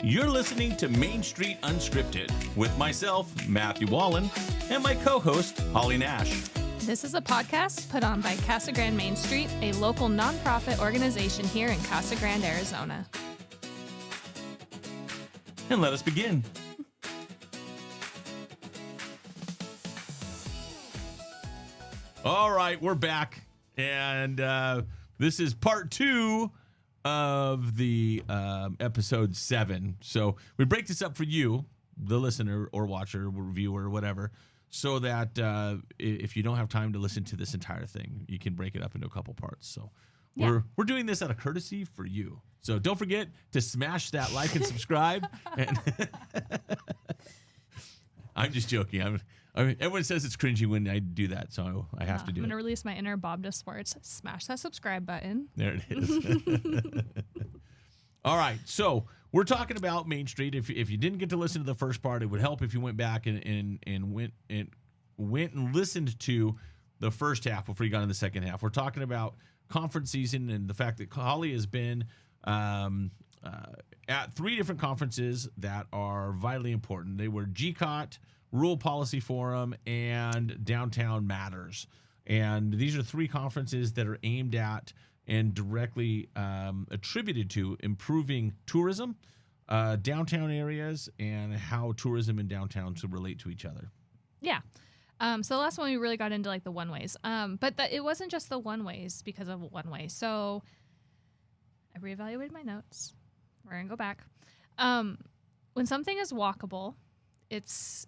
You're listening to Mainstreet Unscripted with myself, Matthew Wallen, and my co-host, Holly Nash. This is a podcast put on by Casa Grande Main Street, a local nonprofit organization here in Casa Grande, Arizona. And let us begin. All right, we're back, and this is part 2 of the episode 7. So we break this up for you, the listener or watcher, or viewer, or whatever, so that if you don't have time to listen to this entire thing, you can break it up into a couple parts. So we're doing this out of courtesy for you. So don't forget to smash that like and subscribe. And I'm just joking. I mean, everyone says it's cringy when I do that, so I have to do it. I'm going to release my inner Bob to Sports. Smash that subscribe button. There it is. All right, so we're talking about Main Street. If you didn't get to listen to the first part, it would help if you went back and went and listened to the first half before you got in the second half. We're talking about conference season and the fact that Holly has been at 3 different conferences that are vitally important. They were GCOT, Rural Policy Forum, and Downtown Matters. And these are 3 conferences that are aimed at and directly attributed to improving tourism, downtown areas, and how tourism and downtowns relate to each other. Yeah. So the last one we really got into like the one-ways. But it wasn't just the one-ways because of one-way. So I reevaluated my notes. We're going to go back. When something is walkable, it's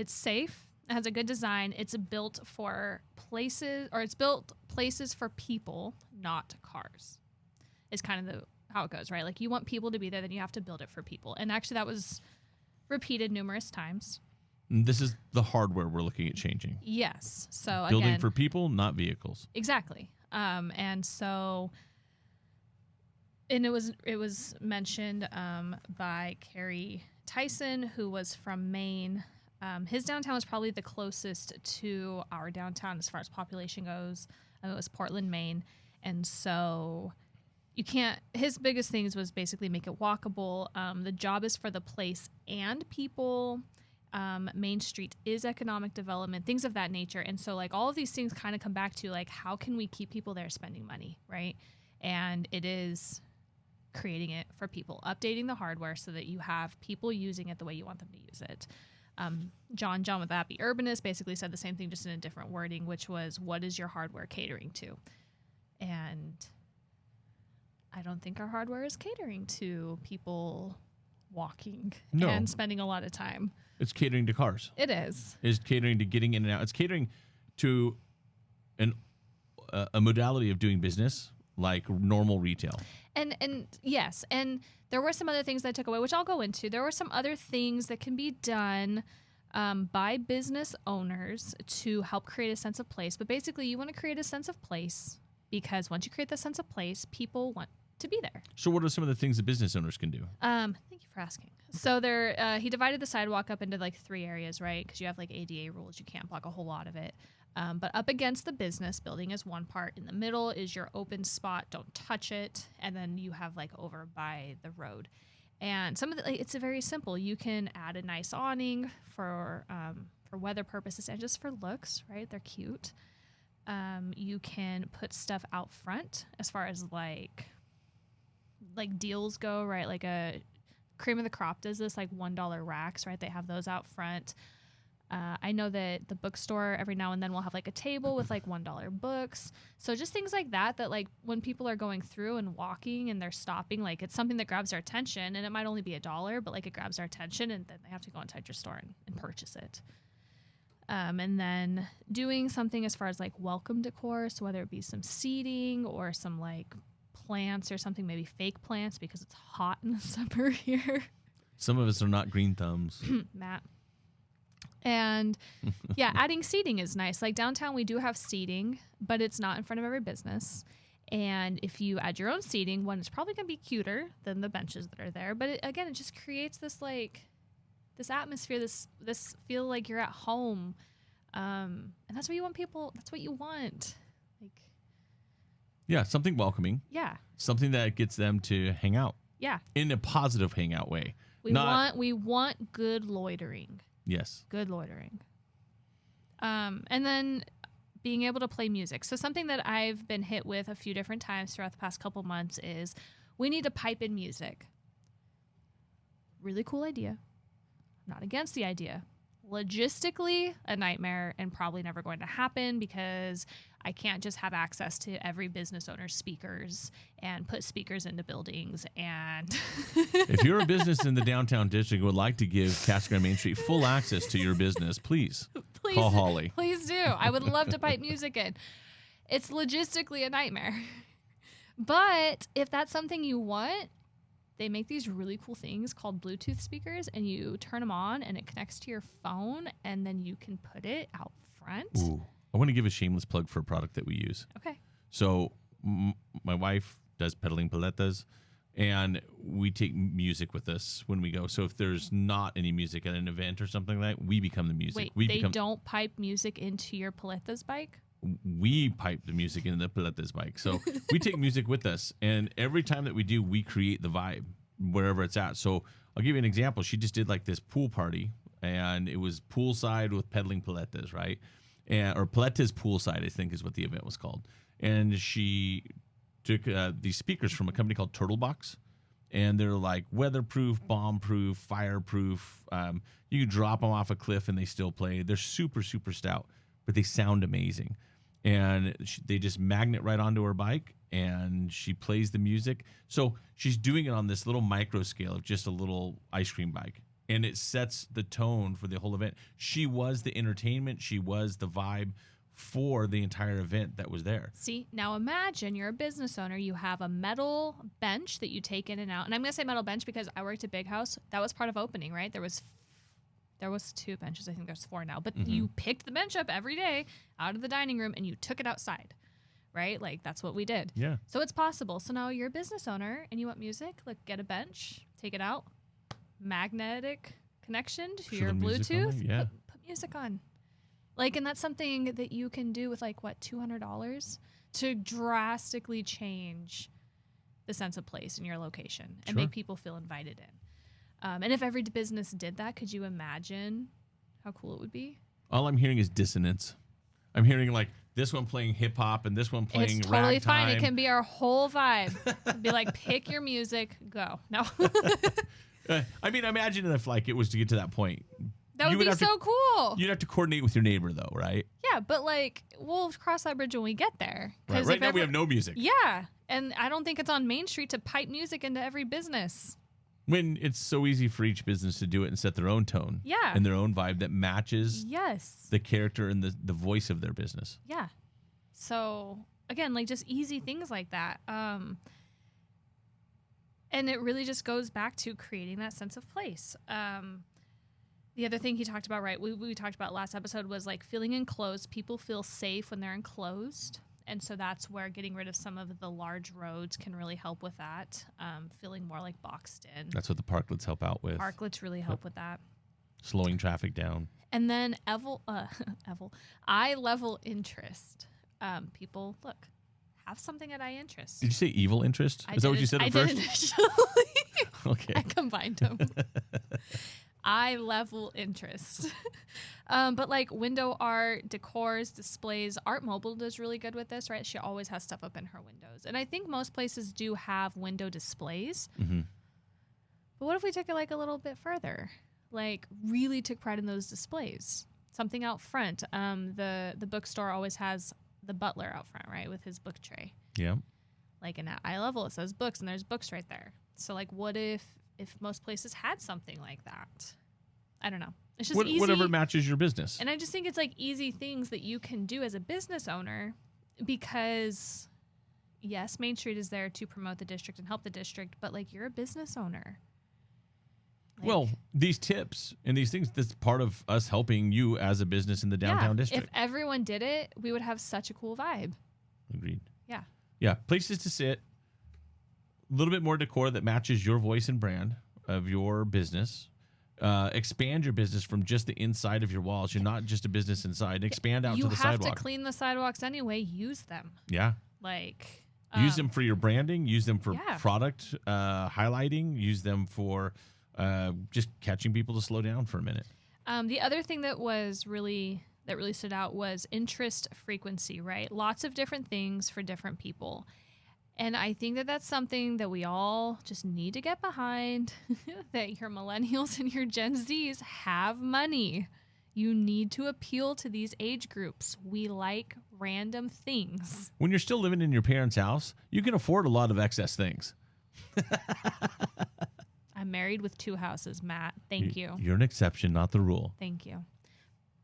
safe, it has a good design, it's built for places, or it's built places for people, not cars. Is kind of how it goes, right? Like you want people to be there, then you have to build it for people. And actually that was repeated numerous times. This is the hardware we're looking at changing. Yes. So building again, for people, not vehicles. Exactly. And it was mentioned by Carrie Tyson, who was from Maine. His downtown was probably the closest to our downtown as far as population goes. It was Portland, Maine. And so his biggest things was basically make it walkable. The job is for the place and people. Main Street is economic development, things of that nature. And so like all of these things kind of come back to like, how can we keep people there spending money, right? And it is creating it for people, updating the hardware so that you have people using it the way you want them to use it. John with Happy Urbanist basically said the same thing, just in a different wording, which was, what is your hardware catering to? And I don't think our hardware is catering to people walking and spending a lot of time. It's catering to cars. It is. It's catering to getting in and out. It's catering to a modality of doing business like normal retail. And yes, and there were some other things that I took away, which I'll go into. There were some other things that can be done by business owners to help create a sense of place. But basically, you want to create a sense of place because once you create the sense of place, people want to be there. So what are some of the things that business owners can do? Thank you for asking. So he divided the sidewalk up into like 3 areas, right? Because you have like ADA rules. You can't block a whole lot of it. But up against the business building is one part. In the middle is your open spot. Don't touch it. And then you have like over by the road. And some of it's very simple. You can add a nice awning for weather purposes and just for looks, right? They're cute. You can put stuff out front as far as like deals go, right? Like a Cream of the Crop does this, like $1 racks, right? They have those out front. I know that the bookstore every now and then will have like a table with like $1 books. So just things like that like when people are going through and walking and they're stopping, like it's something that grabs their attention, and it might only be $1, but like it grabs their attention and then they have to go inside your store and purchase it. And then doing something as far as like welcome decor. So whether it be some seating or some like plants or something, maybe fake plants because it's hot in the summer here. Some of us are not green thumbs. Matt. And yeah, adding seating is nice. Like downtown, we do have seating, but it's not in front of every business. And if you add your own seating, one, it's probably going to be cuter than the benches that are there. But it just creates this like this atmosphere, this feel like you're at home. And that's what you want people. That's what you want. Like, yeah, something welcoming. Yeah. Something that gets them to hang out. Yeah. In a positive hangout way. We want good loitering. Yes. Good loitering. And then being able to play music. So something that I've been hit with a few different times throughout the past couple months is we need to pipe in music. Really cool idea. I'm not against the idea. Logistically, a nightmare and probably never going to happen because I can't just have access to every business owner's speakers and put speakers into buildings. And if you're a business in the downtown district and would like to give Casa Grande Main Street full access to your business, please call Holly. Please do. I would love to pipe music in. It's logistically a nightmare. But if that's something you want, they make these really cool things called Bluetooth speakers, and you turn them on and it connects to your phone, and then you can put it out front. Ooh. I want to give a shameless plug for a product that we use. Okay. So my wife does pedaling paletas, and we take music with us when we go. So if there's not any music at an event or something like that, we become the music. Wait, they don't pipe music into your paletas bike? We pipe the music into the paletas bike. So we take music with us, and every time that we do, we create the vibe wherever it's at. So I'll give you an example. She just did like this pool party, and it was poolside with pedaling paletas, right? Or Paletas Poolside, I think is what the event was called. And she took these speakers from a company called Turtle Box, and they're like weatherproof, bomb-proof, fireproof. You can drop them off a cliff and they still play. They're super, super stout, but they sound amazing. And they just magnet right onto her bike, and she plays the music. So she's doing it on this little micro scale of just a little ice cream bike. And it sets the tone for the whole event. She was the entertainment. She was the vibe for the entire event that was there. See, now imagine you're a business owner. You have a metal bench that you take in and out. And I'm going to say metal bench because I worked at Big House. That was part of opening, right? There was 2 benches. I think there's 4 now. But you picked the bench up every day out of the dining room and you took it outside, right? Like, that's what we did. Yeah. So it's possible. So now you're a business owner and you want music. Like, get a bench, take it out. Magnetic connection to your Bluetooth. Yeah. Put music on. Like, and that's something that you can do with like what, $200 to drastically change the sense of place in your location and make people feel invited in. And if every business did that, could you imagine how cool it would be? All I'm hearing is dissonance. I'm hearing like this one playing hip hop and this one playing It's totally ragtime. fine. It can be our whole vibe. It'd be like, pick your music, go. No. I mean, imagine if like it was to get to that point. That would be so cool. You'd have to coordinate with your neighbor though, right? Yeah, but like we'll cross that bridge when we get there. Right now we have no music. Yeah, and I don't think it's on Main Street to pipe music into every business. When it's so easy for each business to do it and set their own tone. Yeah. And their own vibe that matches yes. the character and the voice of their business. Yeah. So again, like just easy things like that. And it really just goes back to creating that sense of place. The other thing he talked about, right, we talked about last episode was like feeling enclosed. People feel safe when they're enclosed. And so that's where getting rid of some of the large roads can really help with that. Feeling more like boxed in. That's what the parklets help out with. Parklets really help with that. Slowing traffic down. And then eye level interest. People, look, have something at eye interest. Did you say evil interest? Is that what you said at first? I did initially. Okay. I combined them. Eye level interest. But like window art, decors, displays, Art Mobile does really good with this, right? She always has stuff up in her windows. And I think most places do have window displays. Mm-hmm. But what if we took it like a little bit further? Like really took pride in those displays. Something out front. The bookstore always has the butler out front, right? With his book tray. Yeah. Like in eye level, it says books and there's books right there. So like what if most places had something like that? I don't know. It's just easy. Whatever matches your business. And I just think it's like easy things that you can do as a business owner because, yes, Main Street is there to promote the district and help the district, but like you're a business owner. Like, well, these tips and these things, that's part of us helping you as a business in the downtown district. If everyone did it, we would have such a cool vibe. Agreed. Yeah. Yeah. Places to sit. A little bit more decor that matches your voice and brand of your business. Expand your business from just the inside of your walls. You're not just a business inside. Expand out to the sidewalk. You have to clean the sidewalks anyway. Use them. Yeah. Like, Use them for your branding. Use them for Yeah. product highlighting. Use them for just catching people to slow down for a minute. The other thing that really stood out was interest frequency, right? Lots of different things for different people. And I think that that's something that we all just need to get behind, that your millennials and your Gen Zs have money. You need to appeal to these age groups. We like random things. When you're still living in your parents' house, you can afford a lot of excess things. I'm married with 2 houses, Matt. Thank you. You're an exception, not the rule. Thank you.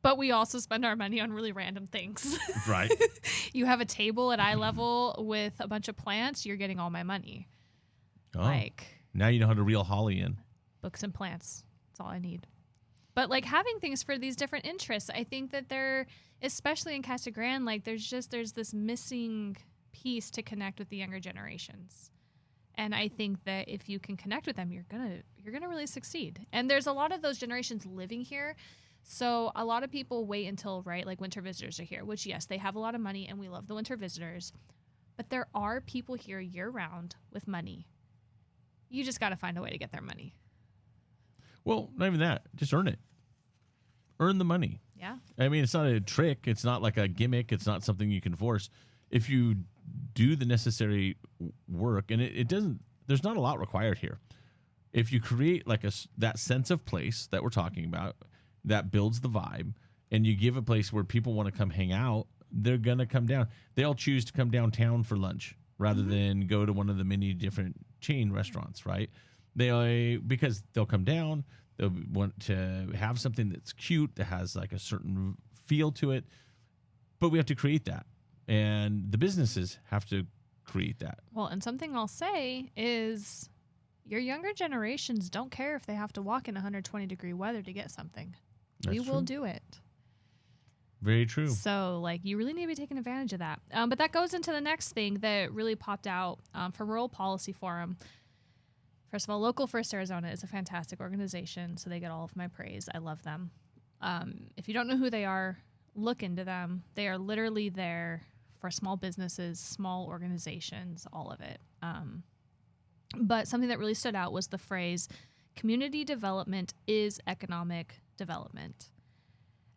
But we also spend our money on really random things. Right. You have a table at eye level with a bunch of plants, you're getting all my money. Oh, Like now you know how to reel Holly in. books and plants. That's all I need. But like having things for these different interests, I think that they're, especially in Casa Grande, like there's this missing piece to connect with the younger generations. And I think that if you can connect with them, you're gonna really succeed. And there's a lot of those generations living here. So a lot of people wait until, right, like winter visitors are here, which yes, they have a lot of money and we love the winter visitors. But there are people here year round with money. You just got to find a way to get their money. Well, not even that. Just earn it. Earn the money. Yeah. I mean, it's not a trick. It's not like a gimmick. It's not something you can force. If you do the necessary work, and it doesn't, there's not a lot required here. If you create like that sense of place that we're talking about, that builds the vibe, and you give a place where people want to come hang out, they're going to come down. They'll choose to come downtown for lunch rather than go to one of the many different chain restaurants, right? Because they'll come down, they'll want to have something that's cute, that has like a certain feel to it, but we have to create that. And the businesses have to create that. Well, and something I'll say is your younger generations don't care if they have to walk in 120-degree weather to get something. We will do it. Very true. So, like, you really need to be taking advantage of that. But that goes into the next thing that really popped out from Rural Policy Forum. First of all, Local First Arizona is a fantastic organization, so they get all of my praise. I love them. If you don't know who they are, look into them. They are literally there for small businesses, small organizations, all of it. But something that really stood out was the phrase, community development is economic development.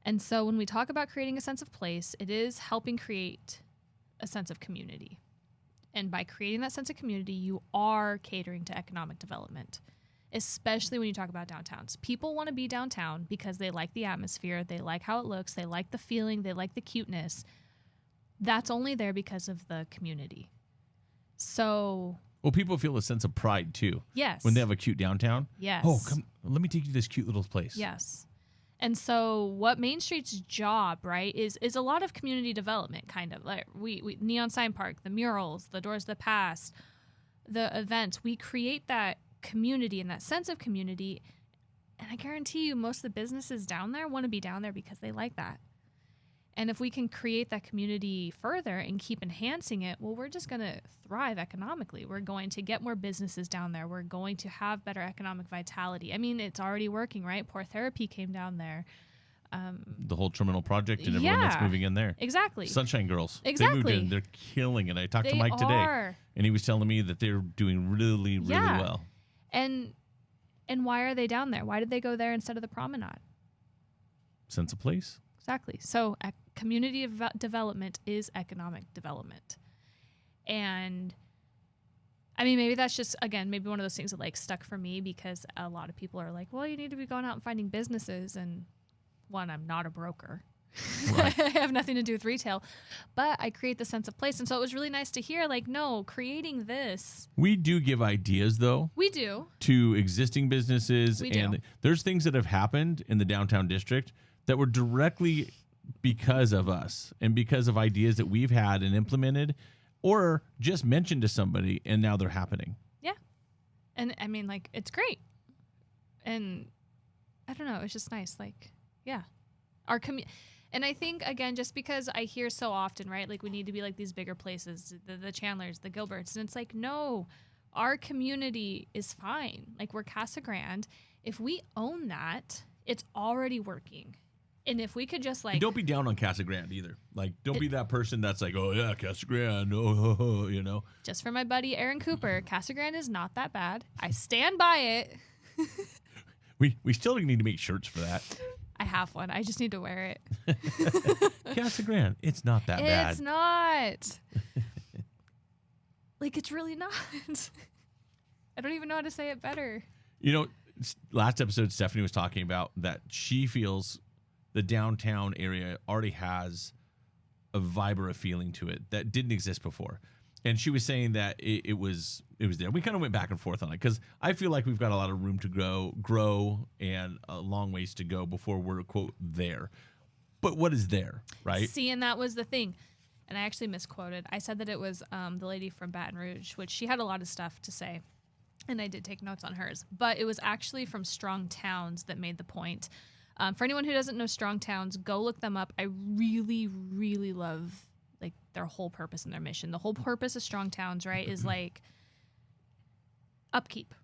And so when we talk about creating a sense of place, it is helping create a sense of community. And by creating that sense of community, you are catering to economic development, especially when you talk about downtowns. People want to be downtown because they like the atmosphere, they like how it looks, they like the feeling, they like the cuteness. That's only there because of the community. So... Well, people feel a sense of pride, too. Yes. When they have a cute downtown. Yes. Oh, come, let me take you to this cute little place. Yes. And so what Main Street's job, right, is a lot of community development, kind of. Like we Neon Sign Park, the murals, the Doors of the Past, the events. We create that community and that sense of community. And I guarantee you most of the businesses down there want to be down there because they like that. And if we can create that community further and keep enhancing it, well, we're just going to thrive economically. We're going to get more businesses down there. We're going to have better economic vitality. I mean, it's already working, right? Poor Therapy came down there. The whole terminal project and everyone that's moving in there. Exactly. Sunshine Girls. Exactly. They moved in. They're killing it. I talked to Mike today, are. and he was telling me that they're doing really, really well. And why are they down there? Why did they go there instead of the promenade? Sense of place. Exactly. So community development is economic development. And I mean, maybe that's just, again, maybe one of those things that like stuck for me because a lot of people are like, well, you need to be going out and finding businesses. And one, I'm not a broker. Right. I have nothing to do with retail, but I create the sense of place. And so it was really nice to hear like, no, creating this. We do give ideas though. We do. To existing businesses. We and do. There's things that have happened in the downtown district that were directly because of us and because of ideas that we've had and implemented or just mentioned to somebody and now they're happening. Yeah. And I mean, like, it's great. And I don't know, it's just nice. Like, yeah. And I think, again, just because I hear so often, right, like we need to be like these bigger places, the Chandlers, the Gilberts. And it's like, no, our community is fine. Like we're Casa Grande. If we own that, it's already working. And if we could just like, And don't be down on Casa Grande either. Like, don't be that person that's like, oh yeah, Casa Grande, oh, you know. just for my buddy Aaron Cooper, Casa Grande is not that bad. I stand by it. We still need to make shirts for that. I have one. I just need to wear it. Casa Grande, it's not that bad. It's not. Like, it's really not. I don't even know how to say it better. You know, last episode, Stephanie was talking about that she feels the downtown area already has a vibe or a feeling to it that didn't exist before. And she was saying that it was there. We kind of went back and forth on it because I feel like we've got a lot of room to grow and a long ways to go before we're, quote, there. But what is there, right? See, and that was the thing. And I actually misquoted. I said that it was the lady from Baton Rouge, which she had a lot of stuff to say. And I did take notes on hers. But it was actually from Strong Towns that made the point. For anyone who doesn't know Strong Towns, go look them up. I really, really love like their whole purpose and their mission. The whole purpose of Strong Towns, right, is like upkeep.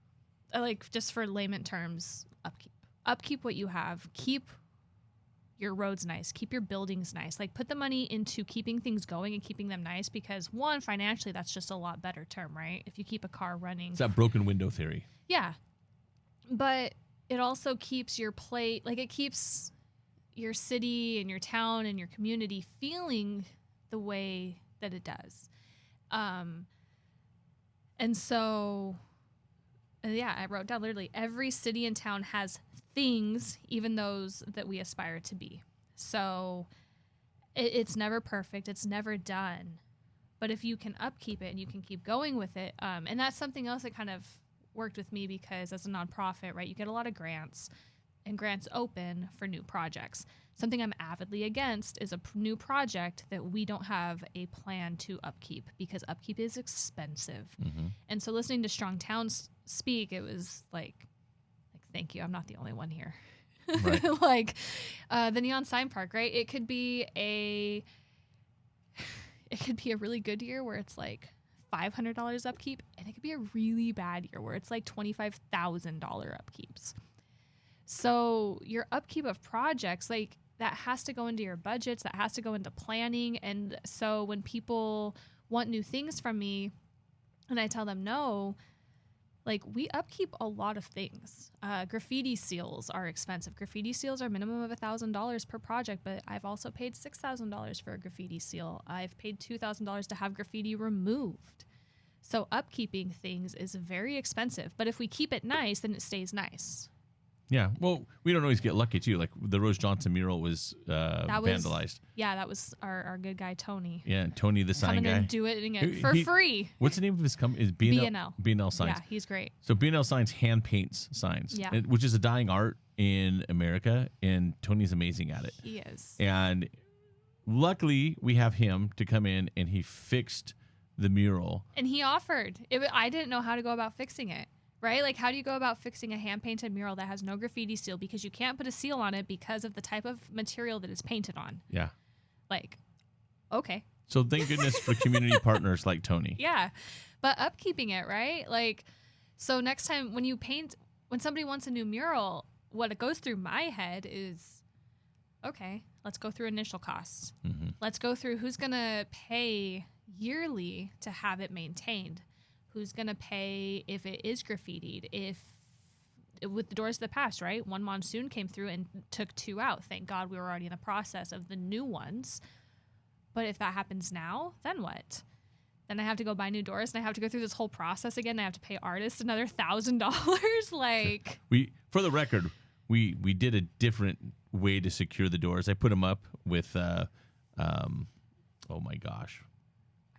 Like, just for layman terms, upkeep. Upkeep what you have. Keep your roads nice. Keep your buildings nice. Like, put the money into keeping things going and keeping them nice because, one, financially, that's just a lot better term, right? If you keep a car running. It's that broken window theory. Yeah. But it also keeps your like, it keeps your city and your town and your community feeling the way that it does. And so, yeah, I wrote down literally every city and town has things, even those that we aspire to be. So it's never perfect. It's never done. But if you can upkeep it and you can keep going with it, and that's something else that kind of worked with me because as a nonprofit, right, you get a lot of grants and grants open for new projects. Something I'm avidly against is a new project that we don't have a plan to upkeep because upkeep is expensive. Mm-hmm. And so listening to Strong Towns speak, it was like, thank you. I'm not the only one here. Right. Like the Neon Sign Park, right? It could be a really good year where it's like $500 upkeep, and it could be a really bad year where it's like $25,000 upkeeps. So your upkeep of projects, like, that has to go into your budgets, that has to go into planning. And so when people want new things from me and I tell them no, like, we upkeep a lot of things. Graffiti seals are expensive. Graffiti seals are minimum of $1,000 per project, but I've also paid $6,000 for a graffiti seal. I've paid $2,000 to have graffiti removed. So upkeeping things is very expensive, but if we keep it nice, then it stays nice. Yeah, well, we don't always get lucky, too. Like, the Rose Johnson mural was vandalized. Yeah, that was our good guy, Tony. Yeah, Tony the sign guy. Coming and doing it for free. What's the name of his company? Is B&L. B&L Signs. Yeah, he's great. So B&L Signs hand paints signs, yeah. Which is a dying art in America, and Tony's amazing at it. He is. And luckily, we have him to come in, and he fixed the mural. And he offered. I didn't know how to go about fixing it. Right? Like, how do you go about fixing a hand-painted mural that has no graffiti seal because you can't put a seal on it because of the type of material that it's painted on? Yeah. Like, okay. So thank goodness for community partners like Tony. Yeah. But upkeeping it, right? Like, so next time when somebody wants a new mural, what it goes through my head is, okay, let's go through initial costs. Mm-hmm. Let's go through who's going to pay yearly to have it maintained. Who's going to pay if it is graffitied? With the doors of the past, right? One monsoon came through and took 2 out. Thank God we were already in the process of the new ones. But if that happens now, then what? Then I have to go buy new doors and I have to go through this whole process again. I have to pay artists another $1,000. Like, for the record, we did a different way to secure the doors. I put them up with, oh my gosh.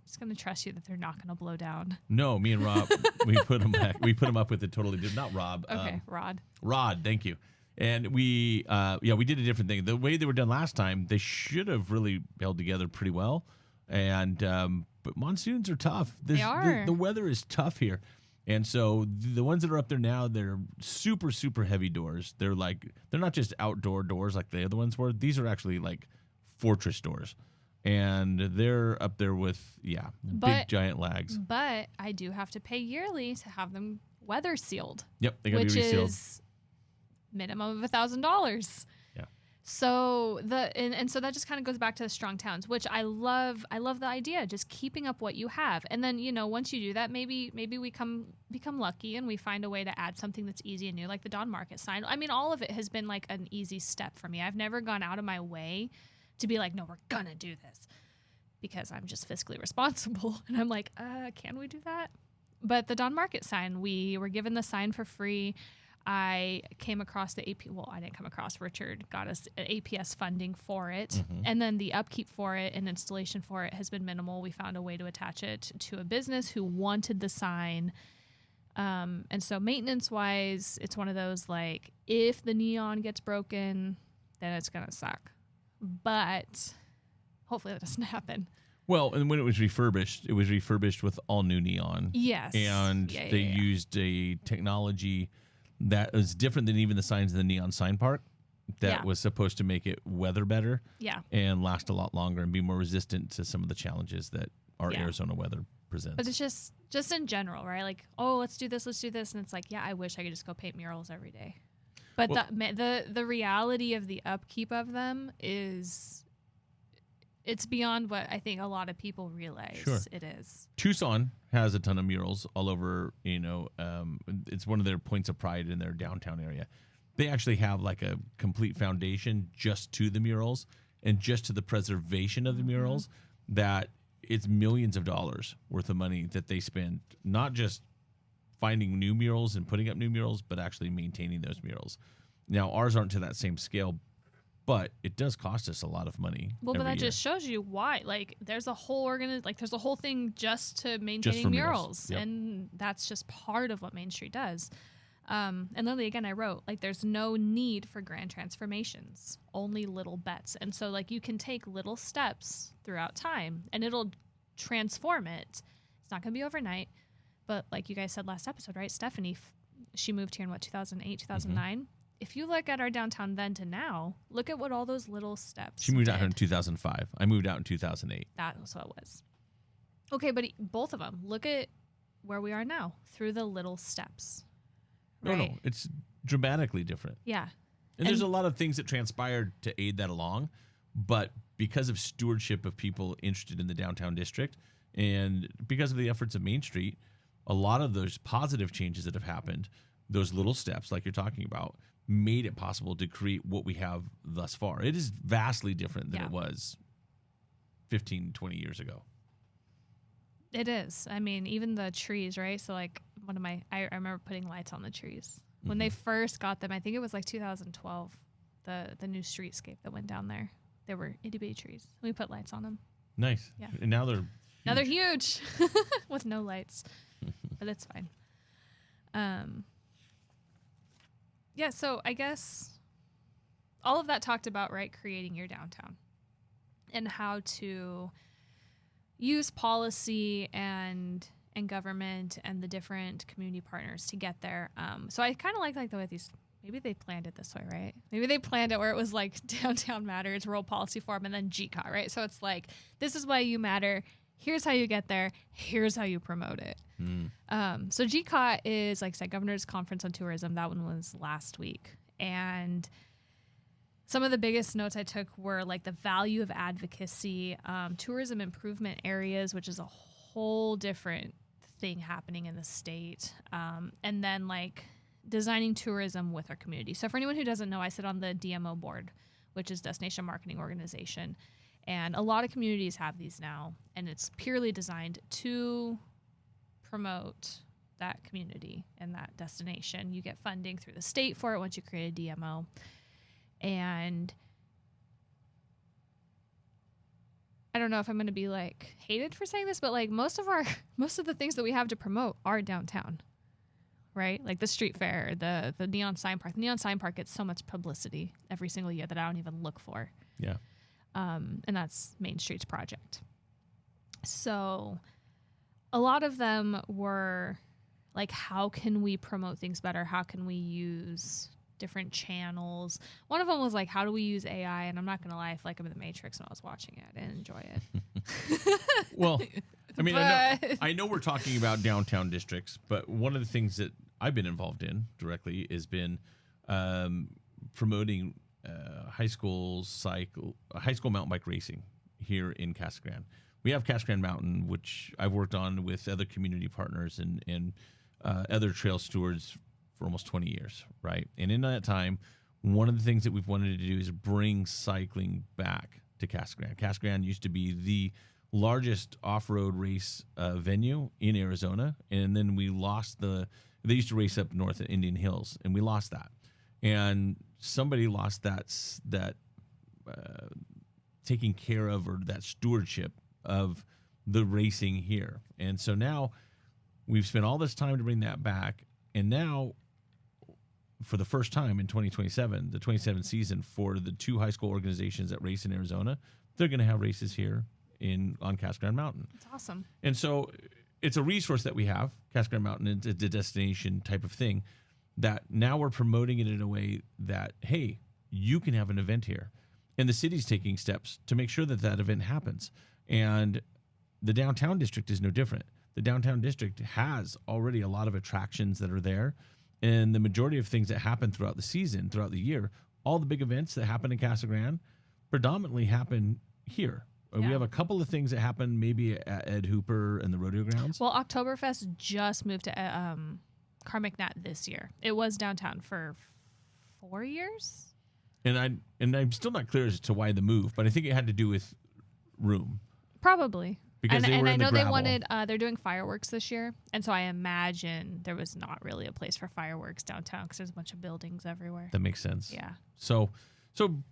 Just going to trust you that they're not going to blow down. No, me and Rob, we put them back. We put them up with a totally different, not Rob. Okay, Rod. Rod, thank you. And we did a different thing. The way they were done last time, they should have really held together pretty well. And but monsoons are tough. They are. The weather is tough here. And so the ones that are up there now, they're super, super heavy doors. They're not just outdoor doors like the other ones were. These are actually like fortress doors. And they're up there with, big giant lags. But I do have to pay yearly to have them weather sealed. Yep, they got to be resealed. Which is minimum of $1,000. Yeah. So so that just kind of goes back to the strong towns, which I love. I love the idea, just keeping up what you have, and then once you do that, maybe we become lucky and we find a way to add something that's easy and new, like the Dawn Market sign. I mean, all of it has been like an easy step for me. I've never gone out of my way to be like, no, we're gonna do this, because I'm just fiscally responsible, and I'm like, can we do that? But the Dawn Market sign, we were given the sign for free. I came across the AP. Well, I didn't come across. Richard got us APS funding for it. Mm-hmm. And then the upkeep for it and installation for it has been minimal. We found a way to attach it to a business who wanted the sign. And so maintenance-wise, it's one of those, like, if the neon gets broken, then it's going to suck. But hopefully that doesn't happen. Well, and when it was refurbished with all new neon. Yes. And they used a technology that was different than even the signs in the neon sign park that was supposed to make it weather better and last a lot longer and be more resistant to some of the challenges that our Arizona weather presents. But it's just in general, right? Like, oh, let's do this. And it's like, yeah, I wish I could just go paint murals every day. But the reality of the upkeep of them is... it's beyond what I think a lot of people realize. Sure. It is. Tucson has a ton of murals all over, it's one of their points of pride in their downtown area. They actually have like a complete foundation just to the murals and just to the preservation of the murals, that it's millions of dollars worth of money that they spend, not just finding new murals and putting up new murals, but actually maintaining those murals. Now, ours aren't to that same scale, but it does cost us a lot of money. Well, but that just shows you why. Like, there's a whole there's a whole thing just to maintaining murals, yep. And that's just part of what Main Street does. And literally, again, I wrote, like, there's no need for grand transformations, only little bets. And so, like, you can take little steps throughout time, and it'll transform it. It's not going to be overnight, but like you guys said last episode, right? Stephanie, she moved here in 2008, 2009. Mm-hmm. If you look at our downtown then to now, look at what all those little steps She moved out here in 2005. I moved out in 2008. That was what it was. Okay, but both of them, look at where we are now through the little steps. Right? No, it's dramatically different. Yeah. And there's a lot of things that transpired to aid that along, but because of stewardship of people interested in the downtown district and because of the efforts of Main Street, a lot of those positive changes that have happened, those little steps like you're talking about, made it possible to create what we have thus far. It is vastly different than it was 15, 20 years ago. It is. I mean, even the trees, right? So like I remember putting lights on the trees. Mm-hmm. When they first got them, I think it was like 2012, the new streetscape that went down there. There were itty bitty trees. We put lights on them. Nice. Yeah. And now they're huge. Now they're huge with no lights, but it's fine. Yeah, so I guess all of that talked about, right, creating your downtown and how to use policy and government and the different community partners to get there. So I kind of like the way these, maybe they planned it this way, right? Maybe they planned it where it was like Downtown Matters, Rural Policy Forum, and then GCOT, right? So it's like, this is why you matter. Here's how you get there. Here's how you promote it. So GCOT is, like I said, Governor's Conference on Tourism. That one was last week. And some of the biggest notes I took were like the value of advocacy, tourism improvement areas, which is a whole different thing happening in the state. And then like designing tourism with our community. So for anyone who doesn't know, I sit on the DMO board, which is Destination Marketing Organization. And a lot of communities have these now, and it's purely designed to promote that community and that destination. You get funding through the state for it once you create a DMO. And I don't know if I'm going to be like hated for saying this, but like most of the things that we have to promote are downtown, right? Like the street fair, the neon sign park. The neon sign park gets so much publicity every single year that I don't even look for. Yeah. And that's Main Street's project. So a lot of them were like, how can we promote things better? How can we use different channels? One of them was like, how do we use AI? And I'm not going to lie, I feel like I'm in the Matrix when I was watching it. I didn't enjoy it. Well, I mean, I know we're talking about downtown districts, but one of the things that I've been involved in directly has been promoting high school mountain bike racing here in Casa Grande. We have Casa Grande Mountain, which I've worked on with other community partners and other trail stewards for almost 20 years, right? And in that time, one of the things that we've wanted to do is bring cycling back to Casa Grande. Casa Grande used to be the largest off-road race venue in Arizona, and then we lost they used to race up north at Indian Hills, and we lost that. And somebody lost that taking care of, or that stewardship of the racing here. And so now we've spent all this time to bring that back, and now for the first time in 2027, the 27th season, for the two high school organizations that race in Arizona, they're going to have races here on Casa Grande Mountain. It's awesome. And so it's a resource that we have, Casa Grande Mountain. It's a destination type of thing that now we're promoting it in a way that, hey, you can have an event here. And the city's taking steps to make sure that that event happens. And the downtown district is no different. The downtown district has already a lot of attractions that are there. And the majority of things that happen throughout the season, throughout the year, all the big events that happen in Casa Grande predominantly happen here. Yeah. We have a couple of things that happen maybe at Ed Hooper and the rodeo grounds. Well, Oktoberfest just moved to Carmachnat this year. It was downtown for 4 years. And I'm still not clear as to why the move, but I think it had to do with room. Probably. Because I know they wanted, they're doing fireworks this year. And so I imagine there was not really a place for fireworks downtown because there's a bunch of buildings everywhere. That makes sense. Yeah. So,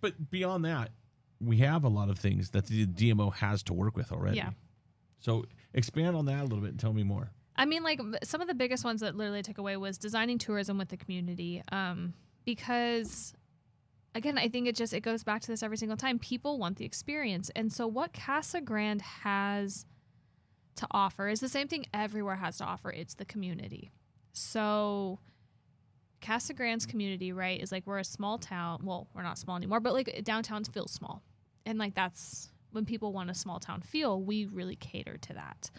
but beyond that, we have a lot of things that the DMO has to work with already. Yeah. So expand on that a little bit and tell me more. I mean, like some of the biggest ones that literally took away was designing tourism with the community. Because again, I think it goes back to this every single time. People want the experience. And so what Casa Grande has to offer is the same thing everywhere has to offer. It's the community. So Casa Grande's community, right, is like we're a small town. Well, we're not small anymore, but like downtown feels small. And like that's when people want a small town feel, we really cater to that.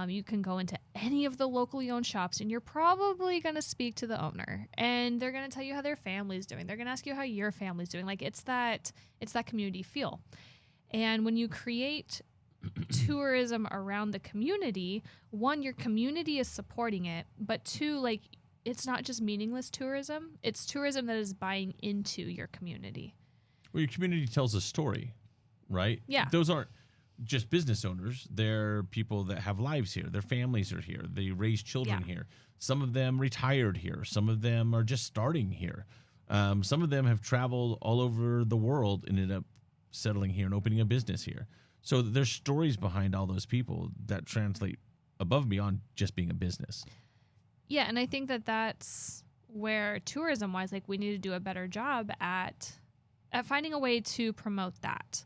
You can go into any of the locally owned shops and you're probably going to speak to the owner and they're going to tell you how their family's doing. They're going to ask you how your family's doing. Like it's that community feel. And when you create tourism around the community, one, your community is supporting it, but two, like it's not just meaningless tourism. It's tourism that is buying into your community. Well, your community tells a story, right? Yeah. Those aren't just business owners. They're people that have lives here. Their families are here. They raise children here. Some of them retired here. Some of them are just starting here. Some of them have traveled all over the world and ended up settling here and opening a business here. So there's stories behind all those people that translate above and beyond just being a business. Yeah, and I think that that's where tourism-wise, like we need to do a better job at finding a way to promote that.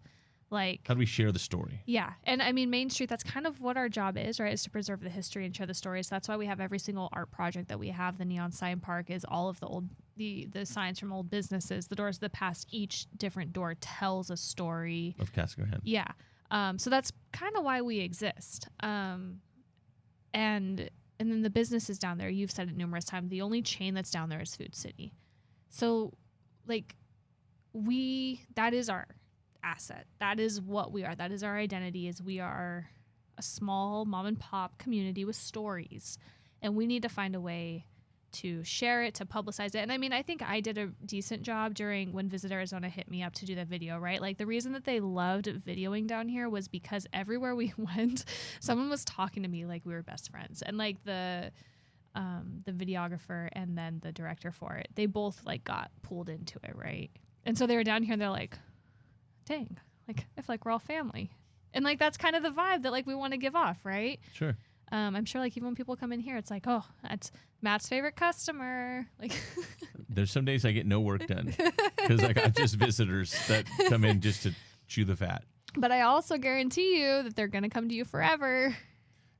Like, how do we share the story? Yeah. And I mean, Main Street, that's kind of what our job is, right? Is to preserve the history and share the stories. So that's why we have every single art project that we have. The Neon Sign Park is all of the signs from old businesses. The Doors of the Past, each different door tells a story. Of Casa Grande. Yeah. So that's kind of why we exist. And then the businesses down there, you've said it numerous times, the only chain that's down there is Food City. So, like, that is our asset. That is what we are. That is our identity, is we are a small mom and pop community with stories. And we need to find a way to share it, to publicize it. And I mean, I think I did a decent job during when Visit Arizona hit me up to do the video, right? Like the reason that they loved videoing down here was because everywhere we went, someone was talking to me like we were best friends. And like the videographer and then the director for it, they both like got pulled into it, right? And so they were down here and they're like, dang, like I feel like we're all family. And like that's kind of the vibe that like we want to give off, right? Sure. I'm sure like even when people come in here, it's like, oh, that's Matt's favorite customer. Like there's some days I get no work done because I got just visitors that come in just to chew the fat. But I also guarantee you that they're going to come to you forever.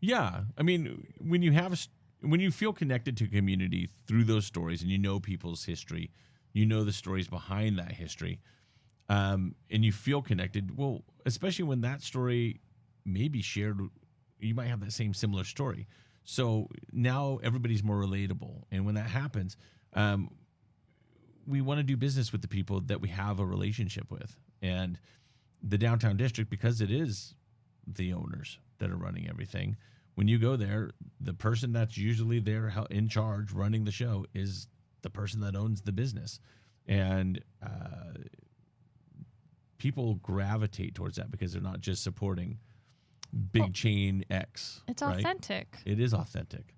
Yeah. I mean, when you feel connected to community through those stories and you know people's history, you know the stories behind that history, and you feel connected, well, especially when that story may be shared, you might have that same similar story. So now everybody's more relatable. And when that happens, we want to do business with the people that we have a relationship with. And the downtown district, because it is the owners that are running everything, when you go there, the person that's usually there in charge running the show is the person that owns the business. And people gravitate towards that because they're not just supporting big chain X. It's right? authentic. It is authentic.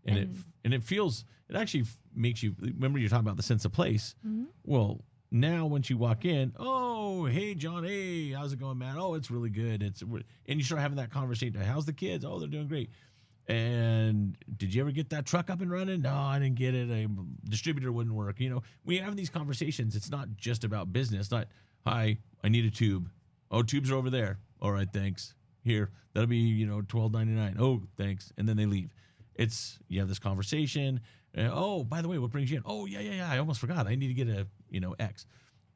And it actually makes you, remember you're talking about the sense of place. Mm-hmm. Well, now once you walk in, oh, hey, John, hey, how's it going, man? Oh, it's really good. And you start having that conversation. How's the kids? Oh, they're doing great. And did you ever get that truck up and running? No, I didn't get it. A distributor wouldn't work. We have these conversations. It's not just about business. Not, hi, I need a tube. Oh, tubes are over there. All right, thanks. Here, that'll be, $12.99. Oh, thanks. And then they leave. You have this conversation. Oh, by the way, what brings you in? Oh, yeah. I almost forgot. I need to get a, X.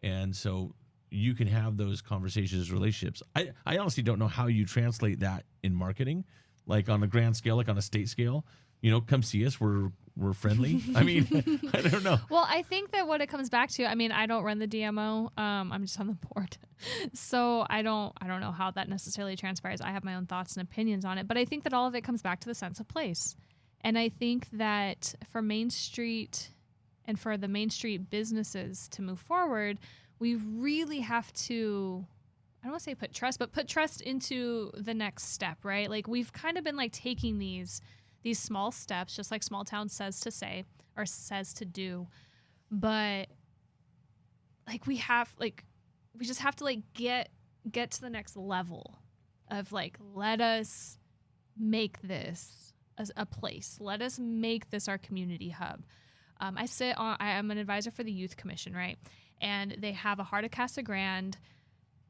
And so you can have those conversations, relationships. I honestly don't know how you translate that in marketing, like on a grand scale, like on a state scale. Come see us. We're friendly. I mean, I don't know. Well, I think that what it comes back to, I don't run the DMO. I'm just on the board. So I don't know how that necessarily transpires. I have my own thoughts and opinions on it, but I think that all of it comes back to the sense of place. And I think that for Main Street and for the Main Street businesses to move forward, we really have to, I don't want to say put trust into the next step, right? Like we've kind of been like taking these small steps, just like Small Town says to say or says to do. But like we just have to like get to the next level of like, let us make this a place. Let us make this our community hub. I am an advisor for the Youth Commission, right? And they have a Heart of Casa Grande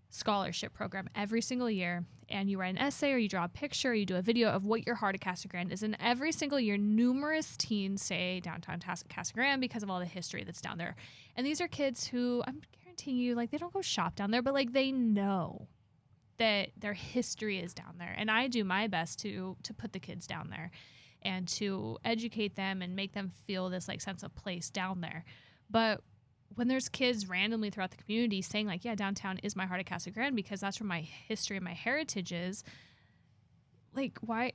scholarship program every single year. And you write an essay or you draw a picture or you do a video of what your Heart of Casa Grande is. And every single year, numerous teens say downtown Casa Grande because of all the history that's down there. And these are kids who, I'm guaranteeing you, like they don't go shop down there, but like they know that their history is down there. And I do my best to put the kids down there and to educate them and make them feel this like sense of place down there. But when there's kids randomly throughout the community saying like, yeah, downtown is my Heart of Casa Grande because that's where my history and my heritage is, why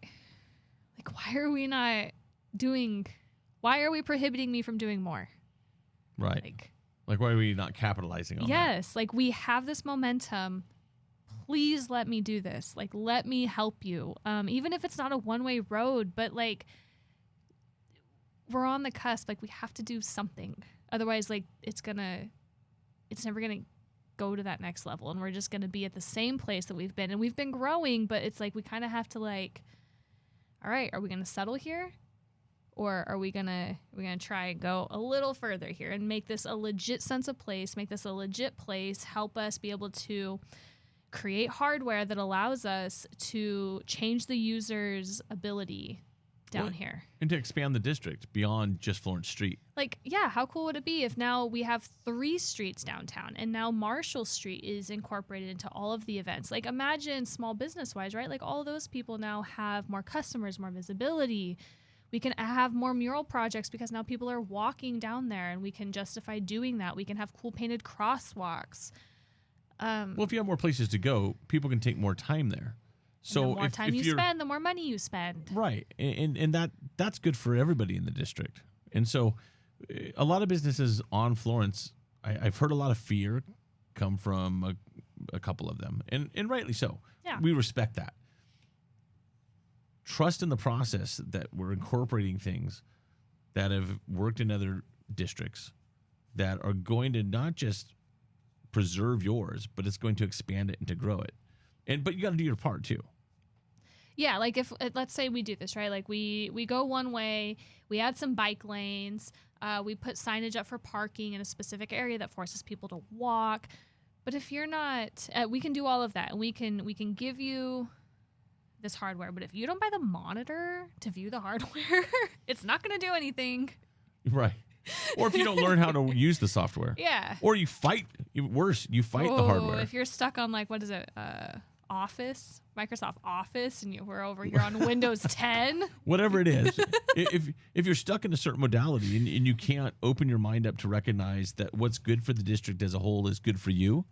are we prohibiting me from doing more? Right. Like why are we not capitalizing on that? Yes. Like we have this momentum. Please let me do this. Like, let me help you. Even if it's not a one-way road, but like we're on the cusp. Like we have to do something. Otherwise, like it's never gonna go to that next level. And we're just gonna be at the same place that we've been. And we've been growing, but it's like we kind of have to like, all right, are we gonna settle here? Or are we gonna try and go a little further here and make this a legit sense of place, make this a legit place, help us be able to create hardware that allows us to change the user's ability down here. And to expand the district beyond just Florence Street. Like, yeah, how cool would it be if now we have 3 streets downtown and now Marshall Street is incorporated into all of the events? Like, imagine small business-wise, right? Like, all those people now have more customers, more visibility. We can have more mural projects because now people are walking down there and we can justify doing that. We can have cool painted crosswalks. Well, if you have more places to go, people can take more time there. So the more time you spend, the more money you spend. Right. And that's good for everybody in the district. And so a lot of businesses on Florence, I've heard a lot of fear come from a couple of them, and rightly so. Yeah. We respect that. Trust in the process that we're incorporating things that have worked in other districts that are going to not just preserve yours, but it's going to expand it and to grow it. But you got to do your part too. Yeah, like if let's say we do this, right? Like we go one way, we add some bike lanes, we put signage up for parking in a specific area that forces people to walk. But if you're not, we can do all of that, and we can give you this hardware. But if you don't buy the monitor to view the hardware, it's not going to do anything. Right. Or if you don't learn how to use the software. Yeah. Or you fight. Worse, you fight the hardware. If you're stuck on like, what is it? Microsoft Office, and we're over here on Windows 10. Whatever it is, if you're stuck in a certain modality and you can't open your mind up to recognize that what's good for the district as a whole is good for you.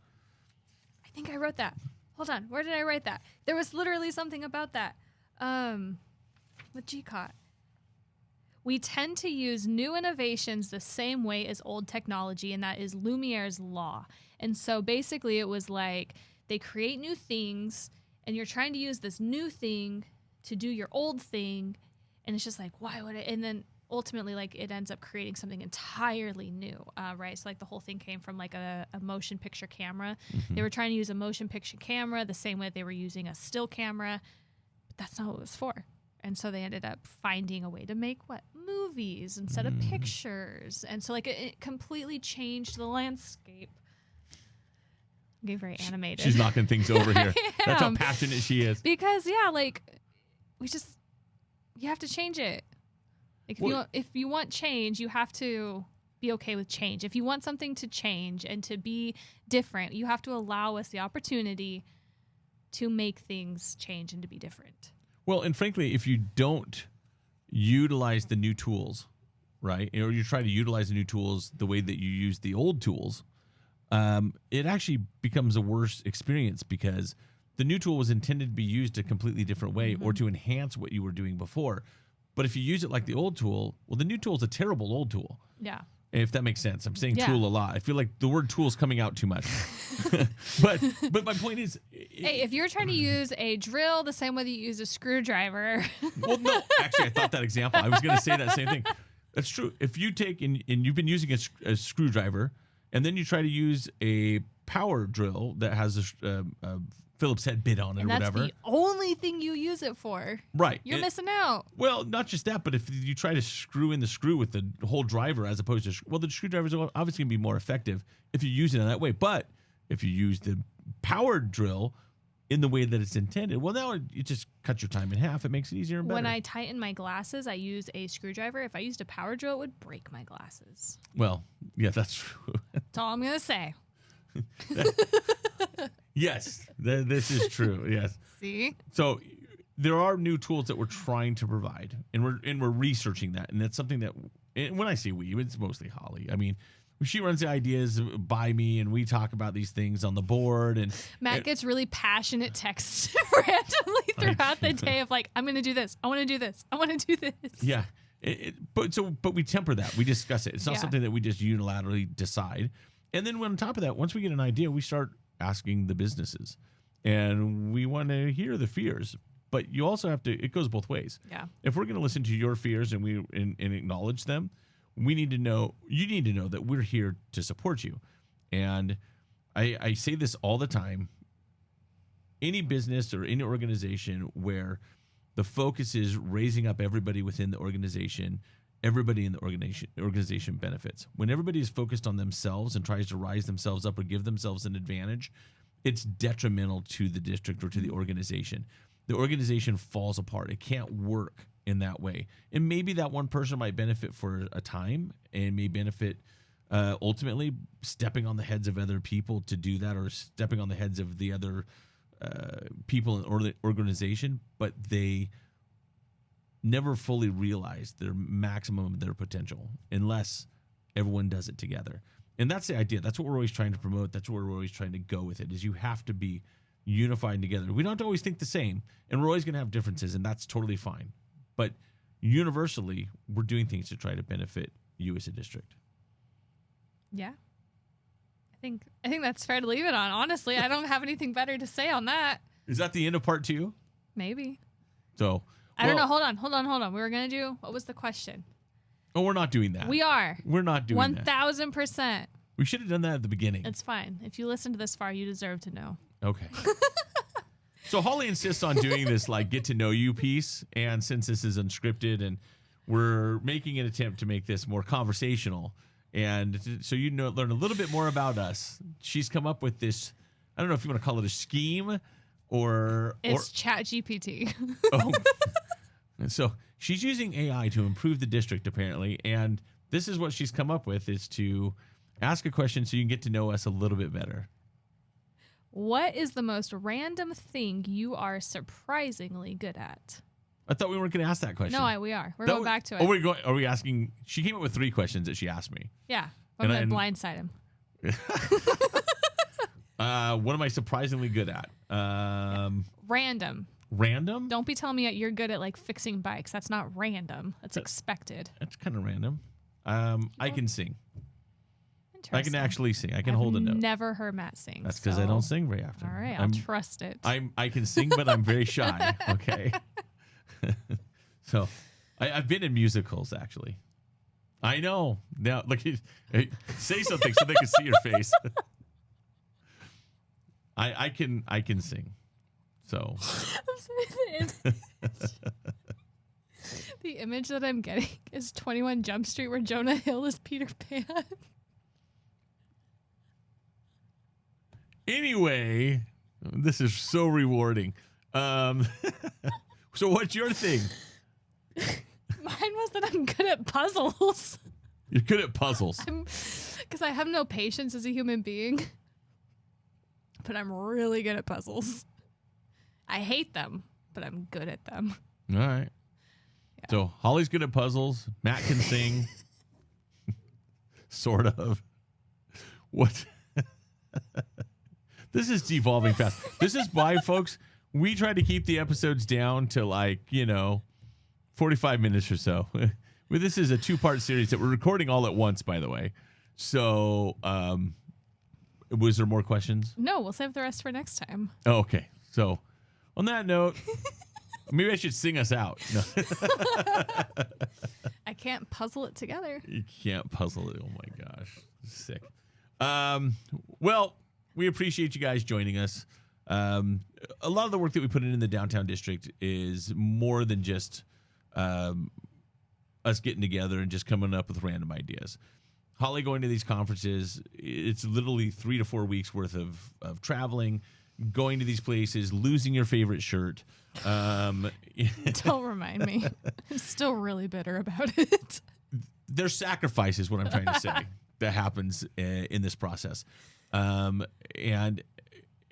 I think I wrote that. Hold on. Where did I write that? There was literally something about that. With GCOT. We tend to use new innovations the same way as old technology, and that is Lumiere's law. And so basically it was like they create new things, and you're trying to use this new thing to do your old thing, and it's just like, why would it? And then ultimately, like, it ends up creating something entirely new, right? So like the whole thing came from like a motion picture camera. Mm-hmm. They were trying to use a motion picture camera the same way they were using a still camera, but that's not what it was for. And so they ended up finding a way to make movies instead of pictures. And so like it completely changed the landscape. Getting very animated. She's knocking things over here. That's how passionate she is. Because like you have to change it. Like if you want change, you have to be okay with change. If you want something to change and to be different, you have to allow us the opportunity to make things change and to be different. Well, and frankly, if you don't utilize the new tools, right, or you try to utilize the new tools the way that you use the old tools, it actually becomes a worse experience because the new tool was intended to be used a completely different way or to enhance what you were doing before. But if you use it like the old tool, well, the new tool is a terrible old tool. Yeah. If that makes sense. I'm saying tool a lot. I feel like the word tool is coming out too much. but my point is... Hey, if you're trying to use a drill the same way that you use a screwdriver... Well, no. Actually, I thought that example. I was going to say that same thing. That's true. If you take and you've been using a screwdriver, and then you try to use a power drill that has a Phillips head bit on it or whatever. That's the only thing you use it for. Right. You're missing out. Well, not just that, but if you try to screw in the screw with the whole driver as opposed to, the screwdriver is obviously going to be more effective if you use it in that way. But if you use the powered drill in the way that it's intended, well, now it just cuts your time in half. It makes it easier and better. When I tighten my glasses, I use a screwdriver. If I used a power drill, it would break my glasses. Well, yeah, that's true. That's all I'm going to say. Yes, this is true. Yes. See? So there are new tools that we're trying to provide, and we're researching that, and that's something that, and when I say we, it's mostly Holly. I mean, she runs the ideas by me, and we talk about these things on the board. And Matt gets really passionate texts randomly throughout the day of like, I'm going to do this. I want to do this. I want to do this. Yeah. But we temper that. We discuss it. It's not something that we just unilaterally decide. And then on top of that, once we get an idea, we start asking the businesses, and we want to hear the fears. But you also have to, it goes both ways. Yeah. If we're going to listen to your fears and and acknowledge them, you need to know that we're here to support you. And I say this all the time. Any business or any organization where the focus is raising up everybody within the organization, everybody in the organization benefits. When everybody is focused on themselves and tries to rise themselves up or give themselves an advantage, it's detrimental to the district or to the organization. The organization falls apart. It can't work in that way. And maybe that one person might benefit for a time and may benefit ultimately stepping on the heads of other people to do that, or stepping on the heads of the other people in the organization, but they never fully realize their maximum of their potential unless everyone does it together. And that's the idea. That's what we're always trying to promote. That's where we're always trying to go with it, is you have to be unified together. We don't have to always think the same, and we're always going to have differences, and that's totally fine. But universally, we're doing things to try to benefit you as a district. Yeah. I think that's fair to leave it on. Honestly, I don't have anything better to say on that. Is that the end of part 2? Maybe. So I don't know. Hold on. We were going to do, what was the question? Oh, we're not doing that. We are. We're not doing that. 1,000%. We should have done that at the beginning. It's fine. If you listen to this far, you deserve to know. Okay. So Holly insists on doing this like get to know you piece, and since this is unscripted and we're making an attempt to make this more conversational, and so learn a little bit more about us, she's come up with this, I don't know if you want to call it a scheme or Chat GPT. Oh. And so she's using AI to improve the district apparently, and this is what she's come up with, is to ask a question so you can get to know us a little bit better. What is the most random thing you are surprisingly good at? I thought we weren't going to ask that question. No, we are. We're going back to it. Oh, are we asking? She came up with 3 questions that she asked me. Yeah. I'm going to blindside him. What am I surprisingly good at? Random. Random? Don't be telling me that you're good at like fixing bikes. That's not random. That's expected. That's kind of random. I can sing. I can Interesting. actually sing. I can hold a note. Never heard Matt sing. That's because I don't sing very often. All right, I'll trust it. I can sing, but I'm very shy. Okay. So I've been in musicals, actually. I know. Now, look, say something so they can see your face. I can sing. So the image that I'm getting is 21 Jump Street where Jonah Hill is Peter Pan. Anyway, this is so rewarding. So what's your thing? Mine was that I'm good at puzzles. You're good at puzzles. Because I have no patience as a human being. But I'm really good at puzzles. I hate them, but I'm good at them. All right. Yeah. So Holly's good at puzzles. Matt can sing. Sort of. What? This is devolving fast. This is why, folks, we try to keep the episodes down to 45 minutes or so. Well, this is a 2-part series that we're recording all at once, by the way. So, was there more questions? No, we'll save the rest for next time. Oh, okay. So, on that note, maybe I should sing us out. No. I can't puzzle it together. You can't puzzle it. Oh, my gosh. Sick. Well, we appreciate you guys joining us. A lot of the work that we put in the downtown district is more than just us getting together and just coming up with random ideas. Holly going to these conferences, it's literally 3 to 4 weeks worth of traveling, going to these places, losing your favorite shirt. Don't remind me. I'm still really bitter about it. There's sacrifices, what I'm trying to say, that happens in this process. And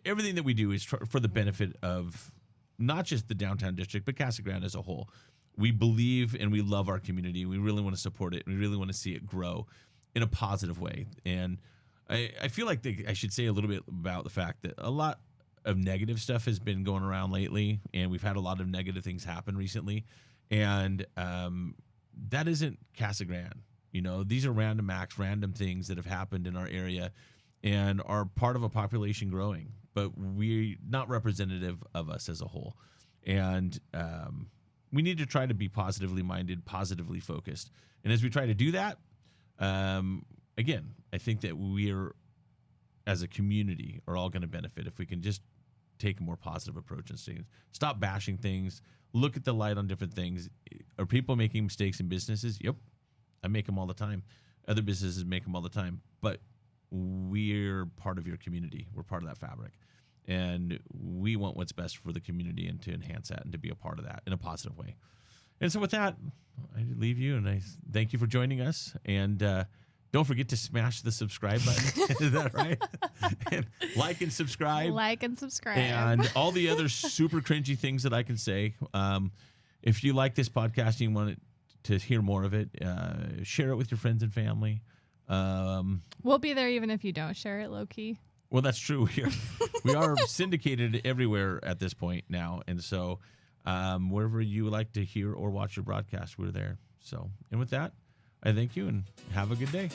everything that we do is for the benefit of not just the downtown district, but Casa Grande as a whole. We believe and we love our community. We really want to support it. And we really want to see it grow in a positive way. And I feel like I should say a little bit about the fact that a lot of negative stuff has been going around lately, and we've had a lot of negative things happen recently. And that isn't Casa Grande. These are random acts, random things that have happened in our area and are part of a population growing, but we're not representative of us as a whole. And we need to try to be positively minded, positively focused. And as we try to do that, again, I think that we're, as a community, are all going to benefit if we can just take a more positive approach and stop bashing things, look at the light on different things. Are people making mistakes in businesses? Yep. I make them all the time. Other businesses make them all the time. But we're part of your community. We're part of that fabric. And we want what's best for the community and to enhance that and to be a part of that in a positive way. And so with that, I leave you and I thank you for joining us. And don't forget to smash the subscribe button. Is that right? And like and subscribe. Like and subscribe. And all the other super cringy things that I can say. If you like this podcast and you want to hear more of it, share it with your friends and family. We'll be there even if you don't share it, low-key. Well, that's true. We are syndicated everywhere at this point now. And so wherever you like to hear or watch your broadcast, we're there. So, and with that, I thank you and have a good day.